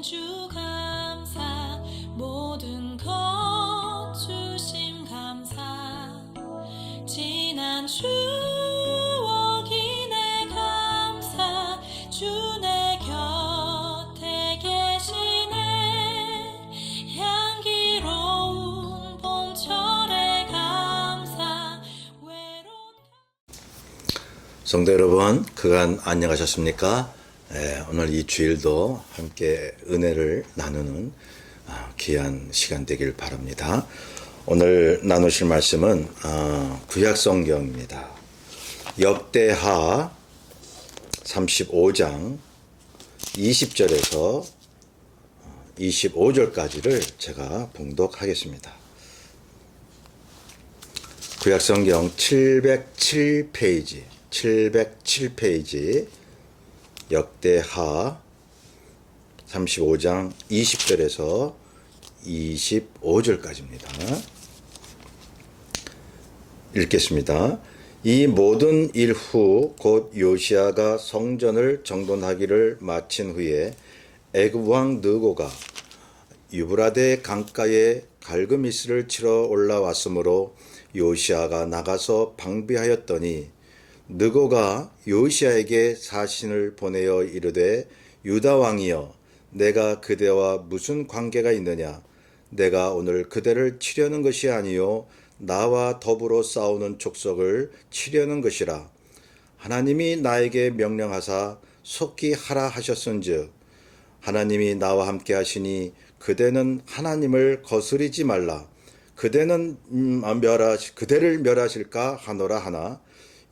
주 감사 모든 것 주심 감사 지난 추억이 내 감사 주 내 곁에 계시네 향기로운 봄철의 감사 외로운 성도 여러분, 그간 안녕하셨습니까? 오늘 이 주일도 함께 은혜를 나누는 귀한 시간 되길 바랍니다. 오늘 나누실 말씀은 구약성경입니다. 역대하 35장 20절에서 25절까지를 제가 봉독하겠습니다. 구약성경 707페이지 역대하 35장 20절에서 25절까지입니다. 읽겠습니다. 이 모든 일 후 곧 요시아가 성전을 정돈하기를 마친 후에 애굽 왕 느고가 유브라데 강가에 갈그미스를 치러 올라왔으므로 요시아가 나가서 방비하였더니 느고가 요시아에게 사신을 보내어 이르되 유다 왕이여 내가 그대와 무슨 관계가 있느냐 내가 오늘 그대를 치려는 것이 아니요 나와 더불어 싸우는 족속을 치려는 것이라 하나님이 나에게 명령하사 속히 하라 하셨은즉 하나님이 나와 함께 하시니 그대는 하나님을 거스리지 말라 그대를 멸하실까 하노라 하나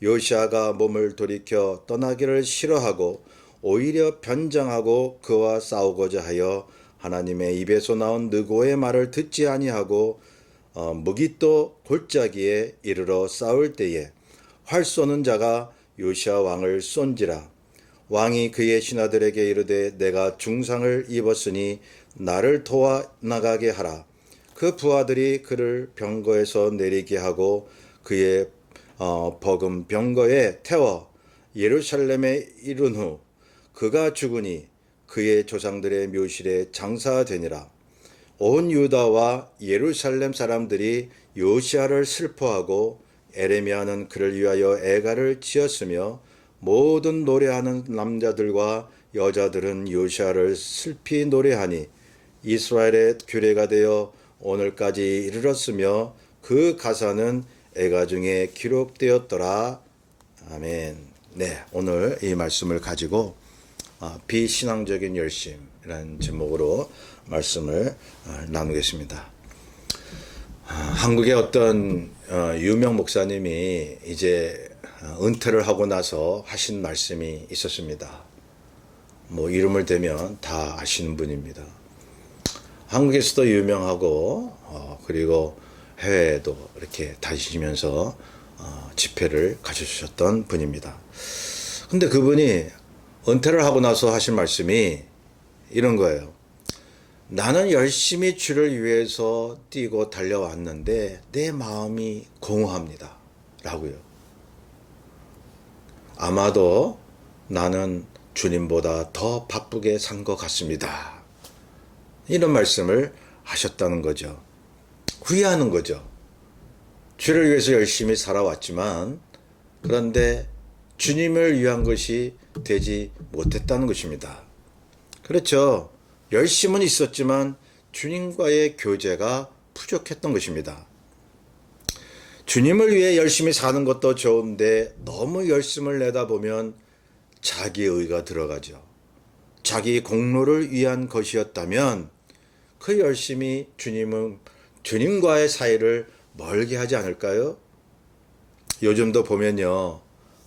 요시아가 몸을 돌이켜 떠나기를 싫어하고 오히려 변장하고 그와 싸우고자 하여 하나님의 입에서 나온 느고의 말을 듣지 아니하고 무깃도 골짜기에 이르러 싸울 때에 활 쏘는 자가 요시아 왕을 쏜지라 왕이 그의 신하들에게 이르되 내가 중상을 입었으니 나를 도와 나가게 하라 그 부하들이 그를 병거에서 내리게 하고 그의 버금 병거에 태워 예루살렘에 이른 후 그가 죽으니 그의 조상들의 묘실에 장사되니라. 온 유다와 예루살렘 사람들이 요시아를 슬퍼하고 에레미야는 그를 위하여 애가를 지었으며 모든 노래하는 남자들과 여자들은 요시아를 슬피 노래하니 이스라엘의 규례가 되어 오늘까지 이르렀으며 그 가사는 애가 중에 기록되었더라. 아멘. 네, 오늘 이 말씀을 가지고 비신앙적인 열심이라는 제목으로 말씀을 나누겠습니다. 한국의 어떤 유명 목사님이 이제 은퇴를 하고 나서 하신 말씀이 있었습니다. 뭐 이름을 대면 다 아시는 분입니다. 한국에서도 유명하고 그리고 해외에도 이렇게 다니시면서 집회를 가져주셨던 분입니다. 근데 그분이 은퇴를 하고 나서 하신 말씀이 이런 거예요. 나는 열심히 주를 위해서 뛰고 달려왔는데 내 마음이 공허합니다. 라고요. 아마도 나는 주님보다 더 바쁘게 산 것 같습니다. 이런 말씀을 하셨다는 거죠. 후회하는 거죠. 주를 위해서 열심히 살아왔지만 그런데 주님을 위한 것이 되지 못했다는 것입니다. 그렇죠. 열심은 있었지만 주님과의 교제가 부족했던 것입니다. 주님을 위해 열심히 사는 것도 좋은데 너무 열심을 내다 보면 자기의가 들어가죠. 자기 공로를 위한 것이었다면 그 열심이 주님과의 사이를 멀게 하지 않을까요? 요즘도 보면요.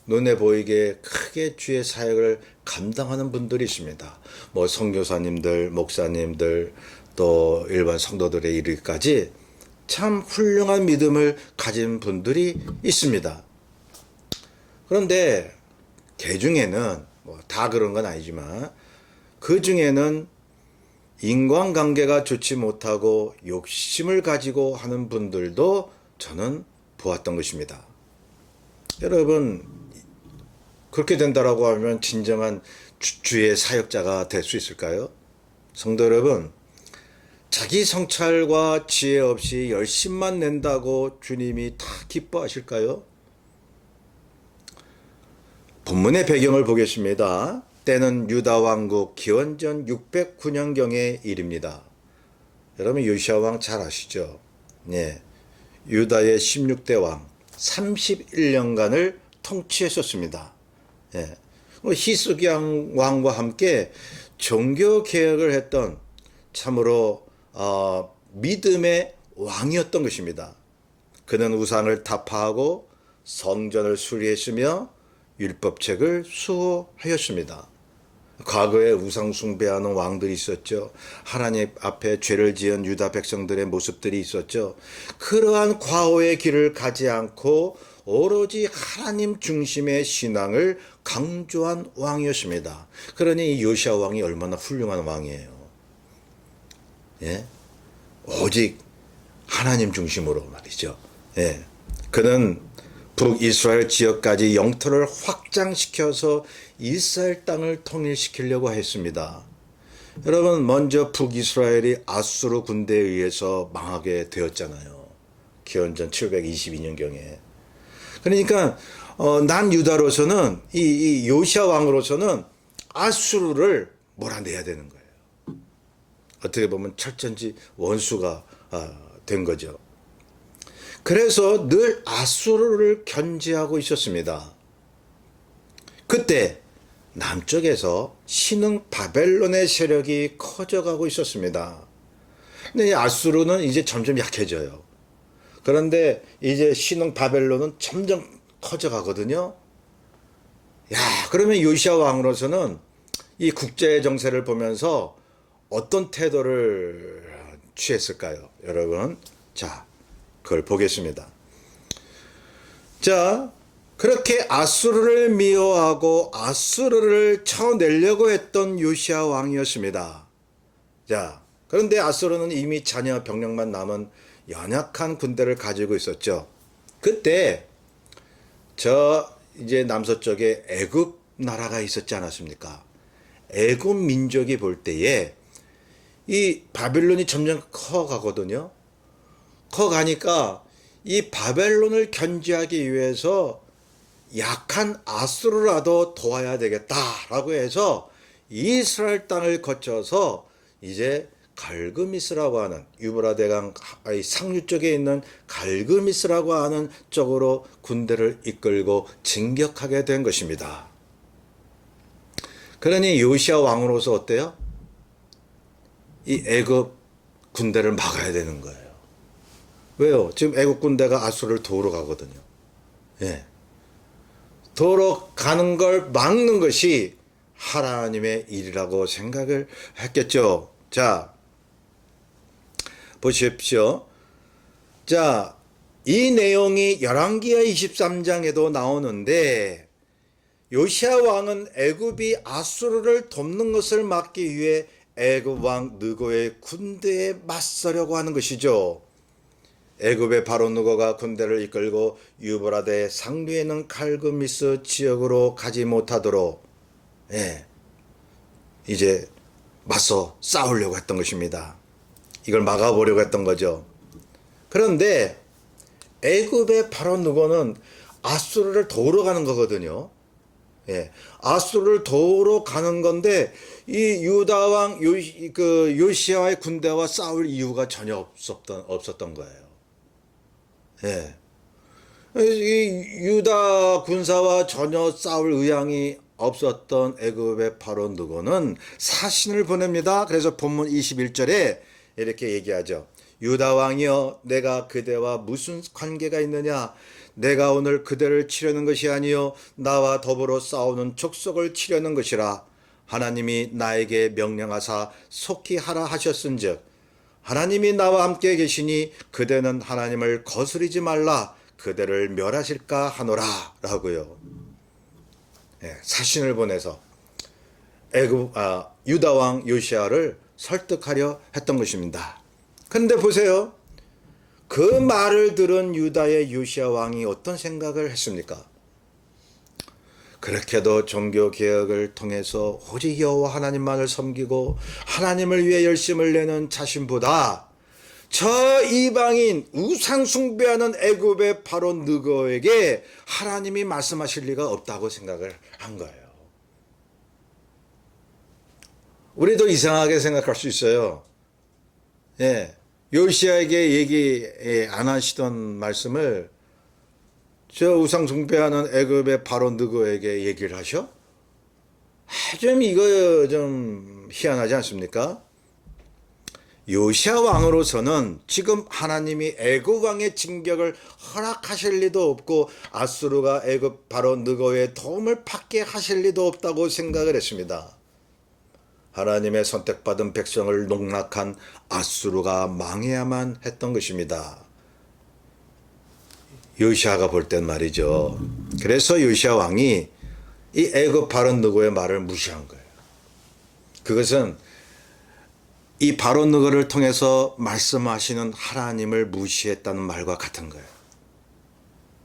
눈에 보이게 크게 주의 사역을 감당하는 분들이 있습니다. 뭐 선교사님들, 목사님들, 또 일반 성도들에 이르기까지 참 훌륭한 믿음을 가진 분들이 있습니다. 그런데 개 중에는 뭐 다 그런 건 아니지만 그 중에는 인간관계가 좋지 못하고 욕심을 가지고 하는 분들도 저는 보았던 것입니다. 여러분 그렇게 된다라고 하면 진정한 주의 사역자가 될 수 있을까요? 성도 여러분, 자기 성찰과 지혜 없이 열심만 낸다고 주님이 다 기뻐하실까요? 본문의 배경을 보겠습니다. 때는 유다 왕국 기원전 609년경의 일입니다. 여러분 요시야 왕 잘 아시죠? 네. 유다의 16대 왕 31년간을 통치했었습니다. 예. 히스기 왕과 함께 종교 개혁을 했던 참으로 믿음의 왕이었던 것입니다. 그는 우상을 타파하고 성전을 수리했으며 율법책을 수호하였습니다. 과거에 우상 숭배하는 왕들이 있었죠. 하나님 앞에 죄를 지은 유다 백성들의 모습들이 있었죠. 그러한 과오의 길을 가지 않고 오로지 하나님 중심의 신앙을 강조한 왕이었습니다. 그러니 이 요시야 왕이 얼마나 훌륭한 왕이에요. 예? 오직 하나님 중심으로 말이죠. 예. 그는 북이스라엘 지역까지 영토를 확장시켜서 이스라엘 땅을 통일시키려고 했습니다. 여러분, 먼저 북이스라엘이 아수르 군대에 의해서 망하게 되었잖아요. 기원전 722년경에. 그러니까 난 유다로서는 이 요시야 왕으로서는 아수르를 몰아내야 되는 거예요. 어떻게 보면 철전지 원수가 된 거죠. 그래서 늘 아수르를 견제하고 있었습니다. 그때 남쪽에서 신흥 바벨론의 세력이 커져가고 있었습니다. 근데 아수르는 이제 점점 약해져요. 그런데 이제 신흥 바벨론은 점점 커져가거든요. 야, 그러면 요시야 왕으로서는 이 국제 정세를 보면서 어떤 태도를 취했을까요? 여러분, 자, 그걸 보겠습니다. 자, 그렇게 아수르를 미워하고 아수르를 쳐내려고 했던 요시야 왕이었습니다. 자, 그런데 아수르는 이미 자녀 병력만 남은 연약한 군대를 가지고 있었죠. 그때 이제 남서쪽에 애굽 나라가 있었지 않았습니까? 애굽 민족이 볼 때에 이 바빌론이 점점 커가거든요. 커가니까 이 바벨론을 견제하기 위해서 약한 아수르라도 도와야 되겠다라고 해서 이스라엘 땅을 거쳐서 이제 갈그미스라고 하는 유브라데강 상류 쪽에 있는 갈그미스라고 하는 쪽으로 군대를 이끌고 진격하게 된 것입니다. 그러니 요시야 왕으로서 어때요? 이 애굽 군대를 막아야 되는 거예요. 왜요? 지금 애국 군대가 아수르를 도우러 가거든요. 예. 도우러 가는 걸 막는 것이 하나님의 일이라고 생각을 했겠죠. 자, 보십시오. 자, 이 내용이 열왕기하 23장에도 나오는데 요시야 왕은 애굽이 아수르를 돕는 것을 막기 위해 애굽 왕 느고의 군대에 맞서려고 하는 것이죠. 애굽의 바로 느고가 군대를 이끌고 유브라데 상류에 있는 칼그미스 지역으로 가지 못하도록 이제 맞서 싸우려고 했던 것입니다. 이걸 막아보려고 했던 거죠. 그런데 애굽의 바로 느고는 아수르를 도우러 가는 거거든요. 아수르를 도우러 가는 건데 이 유다 왕 요시야의 군대와 싸울 이유가 전혀 없었던 거예요. 이 유다 군사와 전혀 싸울 의향이 없었던 애굽의 바로 느고는 사신을 보냅니다. 그래서 본문 21절에 이렇게 얘기하죠. 유다 왕이여, 내가 그대와 무슨 관계가 있느냐? 내가 오늘 그대를 치려는 것이 아니요 나와 더불어 싸우는 족속을 치려는 것이라. 하나님이 나에게 명령하사 속히 하라 하셨은즉 하나님이 나와 함께 계시니 그대는 하나님을 거스리지 말라. 그대를 멸하실까 하노라 라고요. 사신을 보내서 유다 왕 요시야를 설득하려 했던 것입니다. 그런데 보세요. 그 말을 들은 유다의 요시야 왕이 어떤 생각을 했습니까? 그렇게도 종교 개혁을 통해서 오직 여호와 하나님만을 섬기고 하나님을 위해 열심을 내는 자신보다 저 이방인 우상 숭배하는 애굽의 바로 느고에게 하나님이 말씀하실 리가 없다고 생각을 한 거예요. 우리도 이상하게 생각할 수 있어요. 예, 요시야에게 얘기 안 하시던 말씀을 저 우상 숭배하는 애굽의 바로 느고에게 얘기를 하셔? 좀 이거 좀 희한하지 않습니까? 요시야 왕으로서는 지금 하나님이 애굽 왕의 진격을 허락하실 리도 없고 아수르가 애굽 바로 느고의 도움을 받게 하실 리도 없다고 생각을 했습니다. 하나님의 선택받은 백성을 농락한 아수르가 망해야만 했던 것입니다. 요시야가 볼 땐 말이죠. 그래서 요시야 왕이 이 애굽 바로 느고의 말을 무시한 거예요. 그것은 이 바로 느고를 통해서 말씀하시는 하나님을 무시했다는 말과 같은 거예요.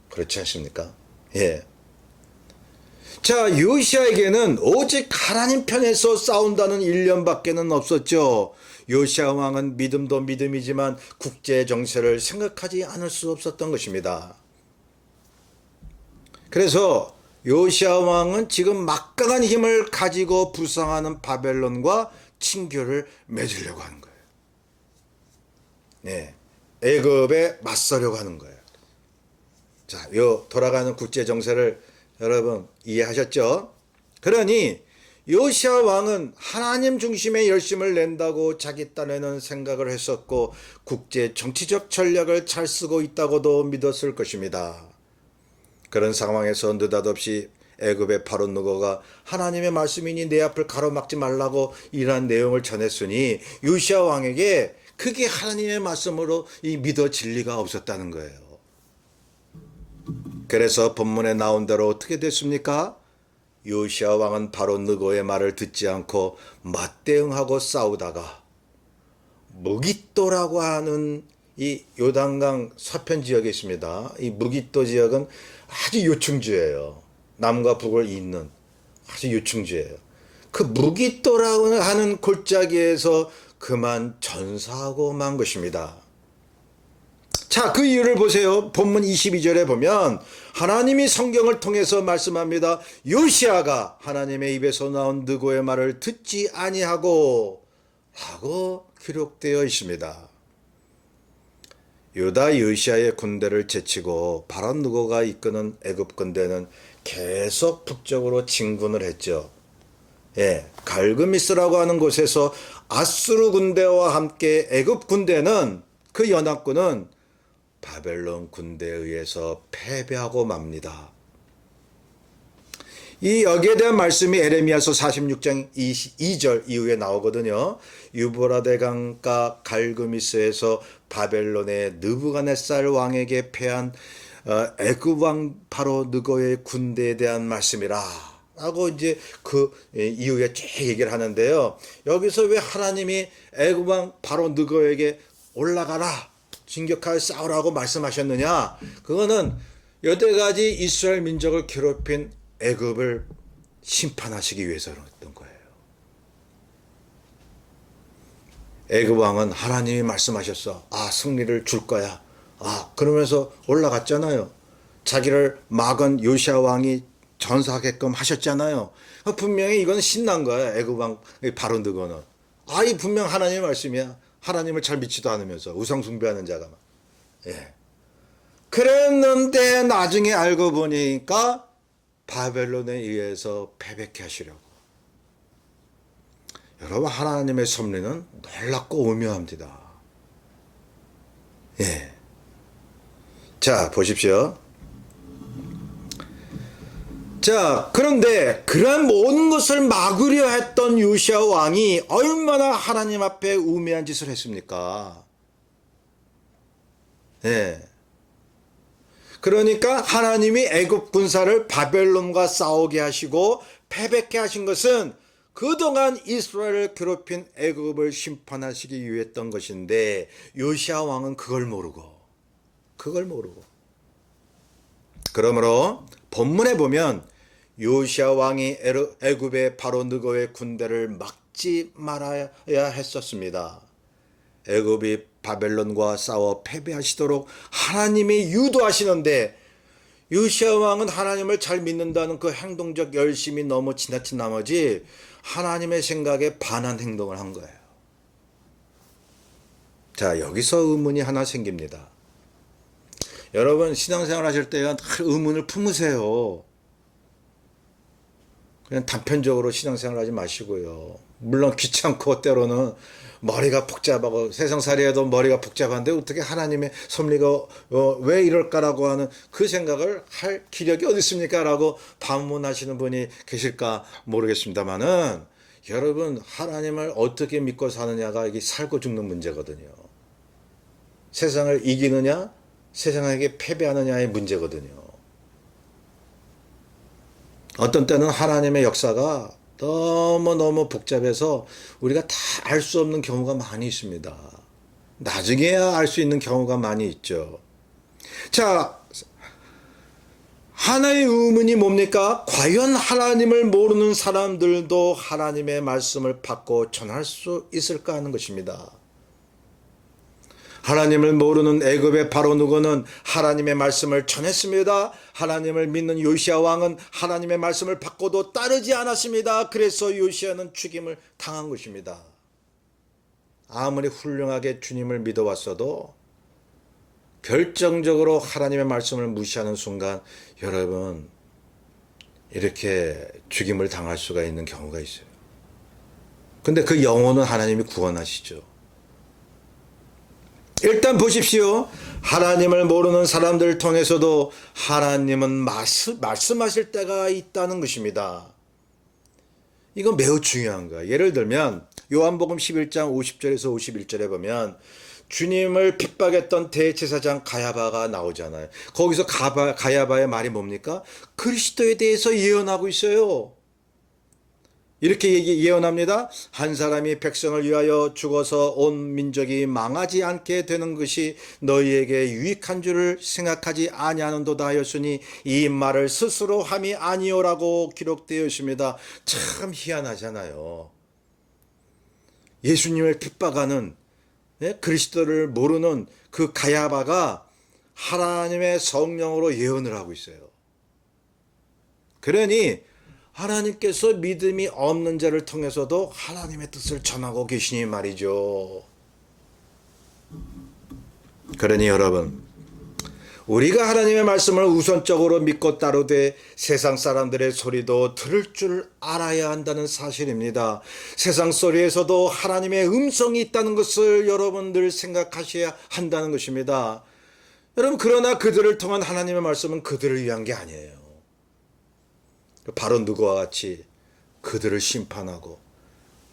그렇지 않습니까? 예. 자, 요시야에게는 오직 하나님 편에서 싸운다는 일념밖에는 없었죠. 요시야 왕은 믿음도 믿음이지만 국제 정세를 생각하지 않을 수 없었던 것입니다. 그래서 요시야 왕은 지금 막강한 힘을 가지고 부상하는 바벨론과 친교를 맺으려고 하는 거예요. 네, 애굽에 맞서려고 하는 거예요. 자, 요 돌아가는 국제 정세를 여러분 이해하셨죠? 그러니 요시야 왕은 하나님 중심의 열심을 낸다고 자기 딴에는 생각을 했었고 국제 정치적 전략을 잘 쓰고 있다고도 믿었을 것입니다. 그런 상황에서 느닷없이 애굽의 바로 느고가 하나님의 말씀이니 내 앞을 가로막지 말라고 이러한 내용을 전했으니 요시야 왕에게 그게 하나님의 말씀으로 믿어질 리가 없었다는 거예요. 그래서 본문에 나온 대로 어떻게 됐습니까? 요시야 왕은 바로 느고의 말을 듣지 않고 맞대응하고 싸우다가 무깃도라고 하는 이 요단강 서편 지역에 있습니다. 이 무깃도 지역은 아주 요충지예요. 남과 북을 잇는 아주 요충지예요. 그 무깃도라고 하는 골짜기에서 그만 전사하고 만 것입니다. 자, 그 이유를 보세요. 본문 22절에 보면 하나님이 성경을 통해서 말씀합니다. 요시야가 하나님의 입에서 나온 느고의 말을 듣지 아니하고 라고 기록되어 있습니다. 유다 요시야의 군대를 제치고 바로 느고가 이끄는 애굽 군대는 계속 북쪽으로 진군을 했죠. 예, 갈그미스라고 하는 곳에서 아수르 군대와 함께 애굽 군대는 그 연합군은 바벨론 군대에 의해서 패배하고 맙니다. 이 여기에 대한 말씀이 에레미야서 46장 22절 이후에 나오거든요. 유브라데 강가 갈그미스에서 바벨론의 느부갓네살 왕에게 패한 애굽 왕 바로 느고의 군대에 대한 말씀이라 라고 이제 그 이후에 쭉 얘기를 하는데요. 여기서 왜 하나님이 애굽 왕 바로 느고에게 올라가라 진격하여 싸우라고 말씀하셨느냐? 그거는 여태까지 이스라엘 민족을 괴롭힌 애굽을 심판하시기 위해서였던 거예요. 애굽 왕은 하나님이 말씀하셨어. 아, 승리를 줄 거야. 아, 그러면서 올라갔잖아요. 자기를 막은 요시야 왕이 전사하게끔 하셨잖아요. 분명히 이건 신난 거야. 애굽 왕 바로 느고는. 아, 이 분명 하나님의 말씀이야. 하나님을 잘 믿지도 않으면서 우상 숭배하는 자가. 예. 그랬는데 나중에 알고 보니까 바벨론에 의해서 패배케 하시려고. 여러분, 하나님의 섭리는 놀랍고 오묘합니다. 예. 자, 보십시오. 자, 그런데 그러한 모든 것을 막으려 했던 요시야 왕이 얼마나 하나님 앞에 우매한 짓을 했습니까? 예. 그러니까 하나님이 애굽 군사를 바벨론과 싸우게 하시고 패배케 하신 것은 그동안 이스라엘을 괴롭힌 애굽을 심판하시기 위해였던 것인데 요시야 왕은 그걸 모르고 그러므로 본문에 보면 요시야 왕이 애굽의 바로 느고의 군대를 막지 말아야 했었습니다. 애굽이 바벨론과 싸워 패배하시도록 하나님이 유도하시는데 요시야 왕은 하나님을 잘 믿는다는 그 행동적 열심이 너무 지나친 나머지 하나님의 생각에 반한 행동을 한 거예요. 자, 여기서 의문이 하나 생깁니다. 여러분 신앙생활 하실 때는 의문을 품으세요. 그냥 단편적으로 신앙생활 하지 마시고요. 물론 귀찮고 때로는 머리가 복잡하고 세상살이에도 머리가 복잡한데 어떻게 하나님의 섭리가 왜 이럴까라고 하는 그 생각을 할 기력이 어디 있습니까? 라고 반문하시는 분이 계실까 모르겠습니다만은 여러분 하나님을 어떻게 믿고 사느냐가 이게 살고 죽는 문제거든요. 세상을 이기느냐 세상에게 패배하느냐의 문제거든요. 어떤 때는 하나님의 역사가 너무너무 복잡해서 우리가 다 알 수 없는 경우가 많이 있습니다. 나중에야 알 수 있는 경우가 많이 있죠. 자, 하나의 의문이 뭡니까? 과연 하나님을 모르는 사람들도 하나님의 말씀을 받고 전할 수 있을까 하는 것입니다. 하나님을 모르는 애굽의 바로 느고는 하나님의 말씀을 전했습니다. 하나님을 믿는 요시야 왕은 하나님의 말씀을 받고도 따르지 않았습니다. 그래서 요시야는 죽임을 당한 것입니다. 아무리 훌륭하게 주님을 믿어왔어도 결정적으로 하나님의 말씀을 무시하는 순간 여러분 이렇게 죽임을 당할 수가 있는 경우가 있어요. 근데 그 영혼은 하나님이 구원하시죠. 일단 보십시오. 하나님을 모르는 사람들을 통해서도 하나님은 말씀하실 때가 있다는 것입니다. 이건 매우 중요한 거예요. 예를 들면 요한복음 11장 50절에서 51절에 보면 주님을 핍박했던 대제사장 가야바가 나오잖아요. 거기서 가야바의 말이 뭡니까? 그리스도에 대해서 예언하고 있어요. 이렇게 예언합니다. 한 사람이 백성을 위하여 죽어서 온 민족이 망하지 않게 되는 것이 너희에게 유익한 줄을 생각하지 아니하는도다 하였으니 이 말을 스스로 함이 아니오라고 기록되어 있습니다. 참 희한하잖아요. 예수님을 핍박하는 그리스도를 모르는 그 가야바가 하나님의 성령으로 예언을 하고 있어요. 그러니 하나님께서 믿음이 없는 자를 통해서도 하나님의 뜻을 전하고 계시니 말이죠. 그러니 여러분, 우리가 하나님의 말씀을 우선적으로 믿고 따르되 세상 사람들의 소리도 들을 줄 알아야 한다는 사실입니다. 세상 소리에서도 하나님의 음성이 있다는 것을 여러분들 생각하셔야 한다는 것입니다. 여러분, 그러나 그들을 통한 하나님의 말씀은 그들을 위한 게 아니에요. 바로 누구와 같이 그들을 심판하고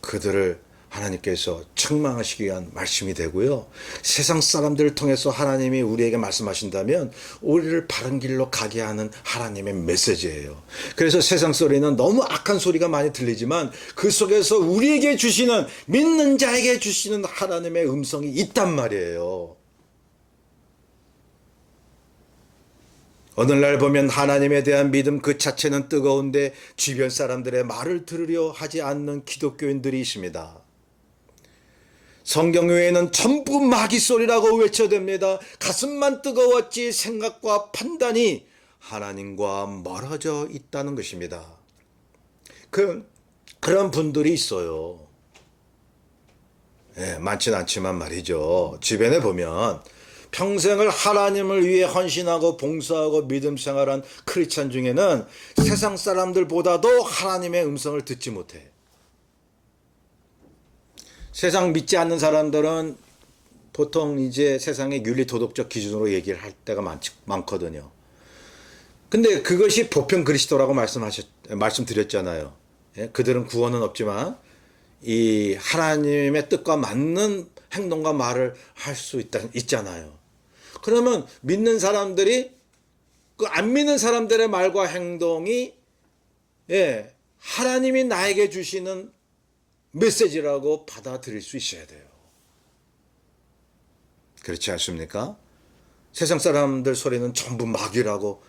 그들을 하나님께서 책망하시기 위한 말씀이 되고요. 세상 사람들을 통해서 하나님이 우리에게 말씀하신다면 우리를 바른 길로 가게 하는 하나님의 메시지예요. 그래서 세상 소리는 너무 악한 소리가 많이 들리지만 그 속에서 우리에게 주시는, 믿는 자에게 주시는 하나님의 음성이 있단 말이에요. 오늘날 보면 하나님에 대한 믿음 그 자체는 뜨거운데 주변 사람들의 말을 들으려 하지 않는 기독교인들이 있습니다. 성경 외에는 전부 마귀 소리라고 외쳐댑니다. 가슴만 뜨거웠지 생각과 판단이 하나님과 멀어져 있다는 것입니다. 그런 분들이 있어요. 많지는 않지만 말이죠. 주변에 보면 평생을 하나님을 위해 헌신하고 봉사하고 믿음 생활한 크리스찬 중에는 세상 사람들보다도 하나님의 음성을 듣지 못해. 세상 믿지 않는 사람들은 보통 이제 세상의 윤리 도덕적 기준으로 얘기를 할 때가 많거든요. 근데 그것이 보편 그리스도라고 말씀드렸잖아요. 그들은 구원은 없지만 이 하나님의 뜻과 맞는 행동과 말을 할 수 있잖아요. 그러면 믿는 사람들이 그 안 믿는 사람들의 말과 행동이 하나님이 나에게 주시는 메시지라고 받아들일 수 있어야 돼요. 그렇지 않습니까? 세상 사람들 소리는 전부 마귀라고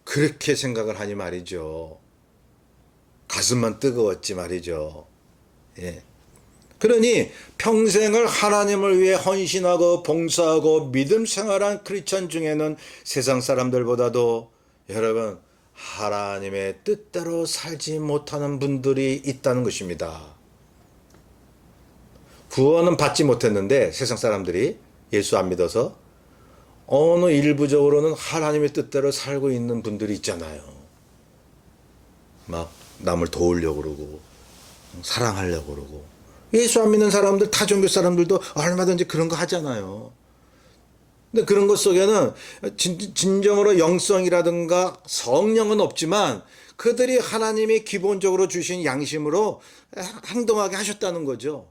그렇게 생각을 하니 말이죠. 가슴만 뜨거웠지 말이죠. 예. 그러니 평생을 하나님을 위해 헌신하고 봉사하고 믿음 생활한 크리스천 중에는 세상 사람들보다도 여러분 하나님의 뜻대로 살지 못하는 분들이 있다는 것입니다. 구원은 받지 못했는데 세상 사람들이 예수 안 믿어서 어느 일부적으로는 하나님의 뜻대로 살고 있는 분들이 있잖아요. 막 남을 도우려고 그러고 사랑하려고 그러고 예수 안 믿는 사람들 타 종교 사람들도 얼마든지 그런 거 하잖아요. 근데 그런 것 속에는 진정으로 영성이라든가 성령은 없지만 그들이 하나님이 기본적으로 주신 양심으로 행동하게 하셨다는 거죠.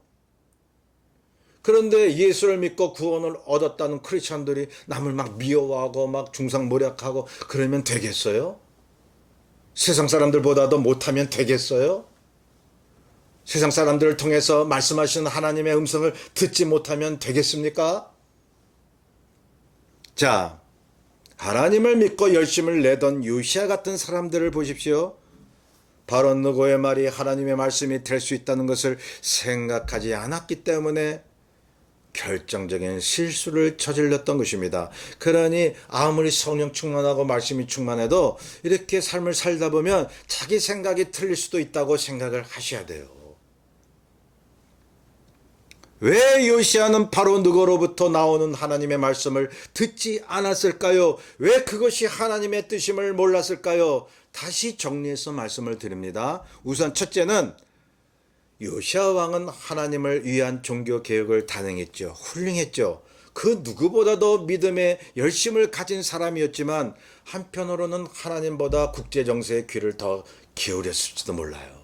그런데 예수를 믿고 구원을 얻었다는 크리스천들이 남을 막 미워하고 막 중상모략하고 그러면 되겠어요? 세상 사람들보다도 못하면 되겠어요? 세상 사람들을 통해서 말씀하시는 하나님의 음성을 듣지 못하면 되겠습니까? 자, 하나님을 믿고 열심을 내던 요시야 같은 사람들을 보십시오. 바로 누구의 말이 하나님의 말씀이 될 수 있다는 것을 생각하지 않았기 때문에 결정적인 실수를 저질렀던 것입니다. 그러니 아무리 성령 충만하고 말씀이 충만해도 이렇게 삶을 살다 보면 자기 생각이 틀릴 수도 있다고 생각을 하셔야 돼요. 왜 요시야는 바로 누구로부터 나오는 하나님의 말씀을 듣지 않았을까요? 왜 그것이 하나님의 뜻임을 몰랐을까요? 다시 정리해서 말씀을 드립니다. 우선 첫째는 요시야 왕은 하나님을 위한 종교 개혁을 단행했죠. 훌륭했죠. 그 누구보다도 믿음에 열심을 가진 사람이었지만 한편으로는 하나님보다 국제 정세의 귀를 더 기울였을지도 몰라요.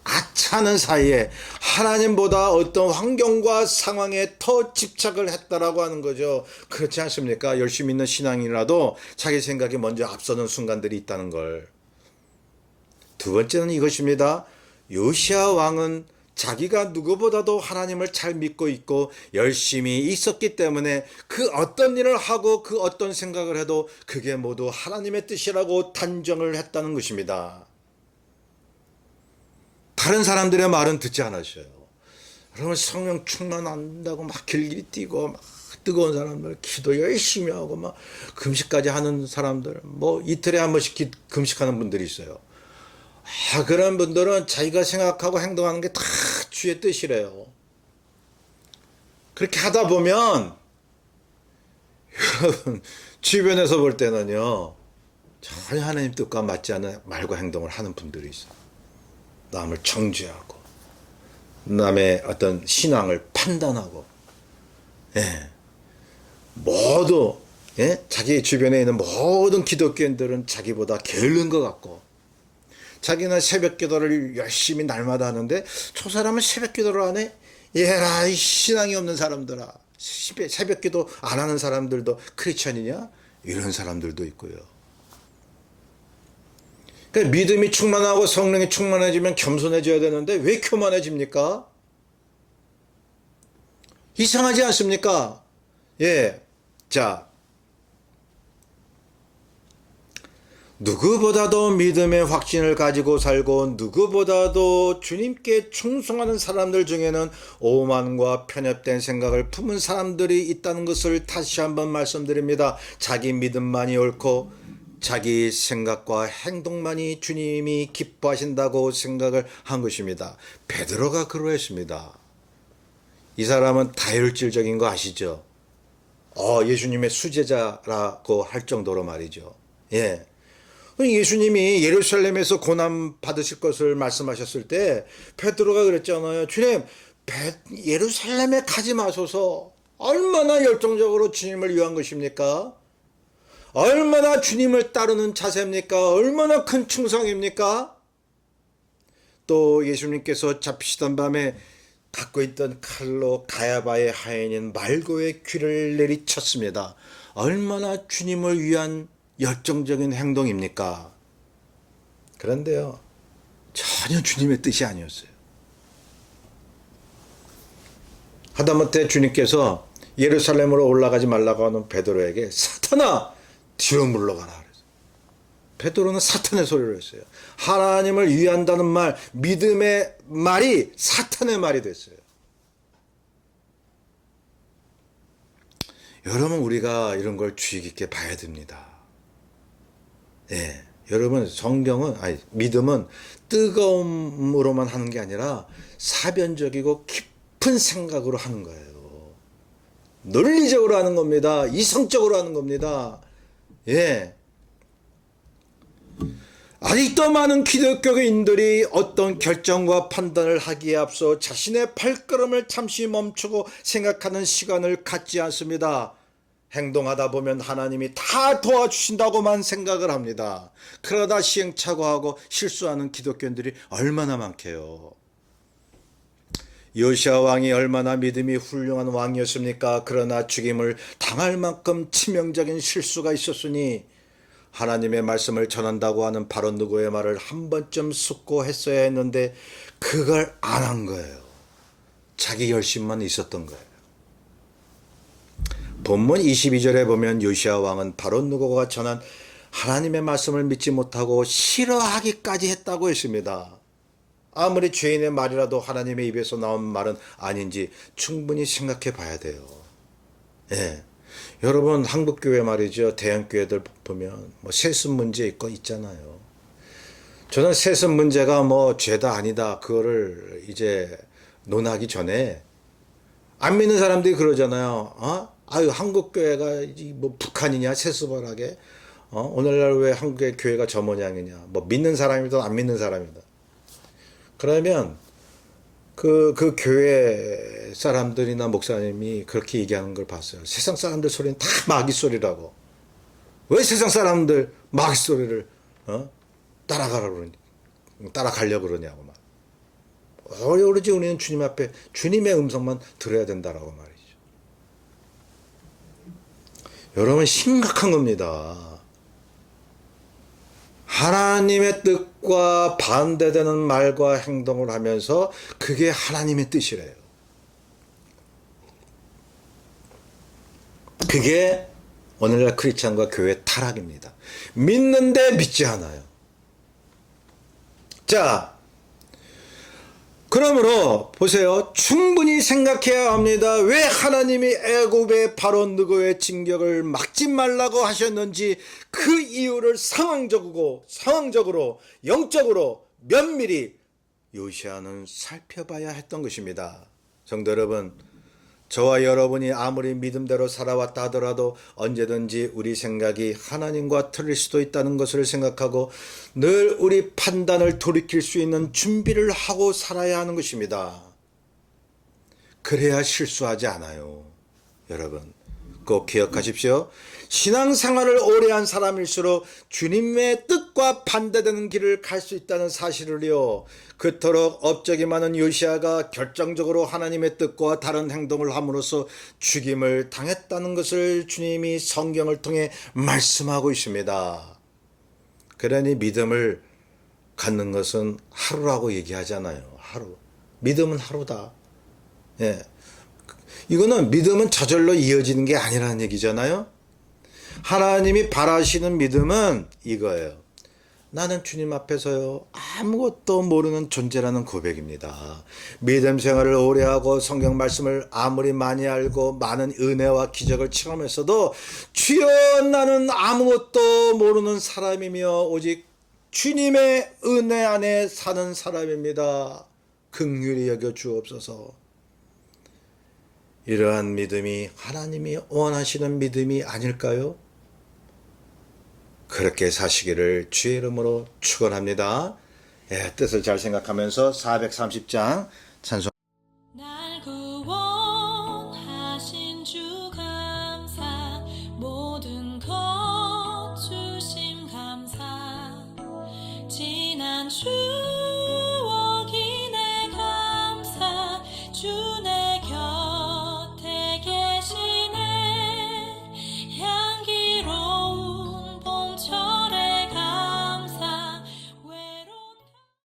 아차는 사이에 하나님보다 어떤 환경과 상황에 더 집착을 했다라고 하는 거죠. 그렇지 않습니까? 열심히 있는 신앙이라도 자기 생각이 먼저 앞서는 순간들이 있다는 걸. 두 번째는 이것입니다. 요시야 왕은 자기가 누구보다도 하나님을 잘 믿고 있고 열심히 있었기 때문에 그 어떤 일을 하고 그 어떤 생각을 해도 그게 모두 하나님의 뜻이라고 단정을 했다는 것입니다. 다른 사람들의 말은 듣지 않으셔요. 그러면 성령 충만한다고 막 길길이 뛰고 막 뜨거운 사람들 기도 열심히 하고 막 금식까지 하는 사람들 뭐 이틀에 한 번씩 금식하는 분들이 있어요. 그런 분들은 자기가 생각하고 행동하는 게 다 주의 뜻이래요. 그렇게 하다 보면 여러분 주변에서 볼 때는요 전혀 하나님 뜻과 맞지 않은 말과 행동을 하는 분들이 있어요. 남을 정죄하고 남의 어떤 신앙을 판단하고 모두 자기 주변에 있는 모든 기독교인들은 자기보다 게으른 것 같고 자기는 새벽 기도를 열심히 날마다 하는데 저 사람은 새벽 기도를 안 해? 얘라 이 신앙이 없는 사람들아. 새벽 기도 안 하는 사람들도 크리스천이냐? 이런 사람들도 있고요. 그러니까 믿음이 충만하고 성령이 충만해지면 겸손해져야 되는데 왜 교만해집니까? 이상하지 않습니까? 자, 누구보다도 믿음의 확신을 가지고 살고 누구보다도 주님께 충성하는 사람들 중에는 오만과 편협된 생각을 품은 사람들이 있다는 것을 다시 한번 말씀드립니다. 자기 믿음만이 옳고 자기 생각과 행동만이 주님이 기뻐하신다고 생각을 한 것입니다. 베드로가 그러했습니다. 이 사람은 다혈질적인 거 아시죠? 예수님의 수제자라고 할 정도로 말이죠. 예수님이 예루살렘에서 고난 받으실 것을 말씀하셨을 때 베드로가 그랬잖아요. 주님, 예루살렘에 가지 마소서. 얼마나 열정적으로 주님을 위한 것입니까? 얼마나 주님을 따르는 자세입니까? 얼마나 큰 충성입니까? 또 예수님께서 잡히시던 밤에 갖고 있던 칼로 가야바의 하인인 말고의 귀를 내리쳤습니다. 얼마나 주님을 위한 열정적인 행동입니까? 그런데요, 전혀 주님의 뜻이 아니었어요. 하다못해 주님께서 예루살렘으로 올라가지 말라고 하는 베드로에게 사탄아 뒤로 물러가라 그랬어요. 베드로는 사탄의 소리를 했어요. 하나님을 위한다는 말, 믿음의 말이 사탄의 말이 됐어요. 여러분, 우리가 이런 걸 주의 깊게 봐야 됩니다. 예, 여러분, 성경은, 믿음은 뜨거움으로만 하는 게 아니라 사변적이고 깊은 생각으로 하는 거예요. 논리적으로 하는 겁니다. 이성적으로 하는 겁니다. 예. 아직도 많은 기독교인들이 어떤 결정과 판단을 하기에 앞서 자신의 발걸음을 잠시 멈추고 생각하는 시간을 갖지 않습니다. 행동하다 보면 하나님이 다 도와주신다고만 생각을 합니다. 그러다 시행착오하고 실수하는 기독교인들이 얼마나 많게요. 요시야 왕이 얼마나 믿음이 훌륭한 왕이었습니까? 그러나 죽임을 당할 만큼 치명적인 실수가 있었으니 하나님의 말씀을 전한다고 하는 바로 누구의 말을 한 번쯤 숙고했어야 했는데 그걸 안 한 거예요. 자기 열심만 있었던 거예요. 본문 22절에 보면 요시야 왕은 바로 누구가 전한 하나님의 말씀을 믿지 못하고 싫어하기까지 했다고 했습니다. 아무리 죄인의 말이라도 하나님의 입에서 나온 말은 아닌지 충분히 생각해 봐야 돼요. 예. 여러분, 한국교회 말이죠. 대형교회들 보면 뭐 세습 문제 있잖아요. 저는 세습 문제가 뭐 죄다 아니다 그거를 이제 논하기 전에 안 믿는 사람들이 그러잖아요. 아유, 한국교회가 뭐 북한이냐 세습을 하게. 오늘날 왜 한국의 교회가 저 모양이냐. 뭐 믿는 사람이든 안 믿는 사람이든. 그러면 그 교회 사람들이나 목사님이 그렇게 얘기하는 걸 봤어요. 세상 사람들 소리는 다 마귀 소리라고. 왜 세상 사람들 마귀 소리를 따라가려고 그러냐고 막. 오로지 우리는 주님 앞에 주님의 음성만 들어야 된다라고 말이죠. 여러분, 심각한 겁니다. 하나님의 뜻과 반대되는 말과 행동을 하면서 그게 하나님의 뜻이래요. 그게 오늘날 크리스찬과 교회 타락입니다. 믿는데 믿지 않아요. 자, 그러므로 보세요. 충분히 생각해야 합니다. 왜 하나님이 애굽의 바로 느고의 진격을 막지 말라고 하셨는지 그 이유를 상황적으로 영적으로 면밀히 요시야는 살펴봐야 했던 것입니다. 성도 여러분, 저와 여러분이 아무리 믿음대로 살아왔다 하더라도 언제든지 우리 생각이 하나님과 틀릴 수도 있다는 것을 생각하고 늘 우리 판단을 돌이킬 수 있는 준비를 하고 살아야 하는 것입니다. 그래야 실수하지 않아요. 여러분, 꼭 기억하십시오. 신앙생활을 오래 한 사람일수록 주님의 뜻과 반대되는 길을 갈 수 있다는 사실을요, 그토록 업적이 많은 요시야가 결정적으로 하나님의 뜻과 다른 행동을 함으로써 죽임을 당했다는 것을 주님이 성경을 통해 말씀하고 있습니다. 그러니 믿음을 갖는 것은 하루라고 얘기하잖아요. 하루. 믿음은 하루다. 예. 이거는 믿음은 저절로 이어지는 게 아니라는 얘기잖아요. 하나님이 바라시는 믿음은 이거예요. 나는 주님 앞에서요, 아무것도 모르는 존재라는 고백입니다. 믿음 생활을 오래 하고 성경 말씀을 아무리 많이 알고 많은 은혜와 기적을 체험했어도 주여, 나는 아무것도 모르는 사람이며 오직 주님의 은혜 안에 사는 사람입니다. 긍휼히 여겨 주옵소서. 이러한 믿음이 하나님이 원하시는 믿음이 아닐까요? 그렇게 사시기를 주의 이름으로 축원합니다. 예, 뜻을 잘 생각하면서 430장 찬송. 날 구원하신 주 감사, 모든 것 주심 감사, 지난 추억이 내 감사, 주내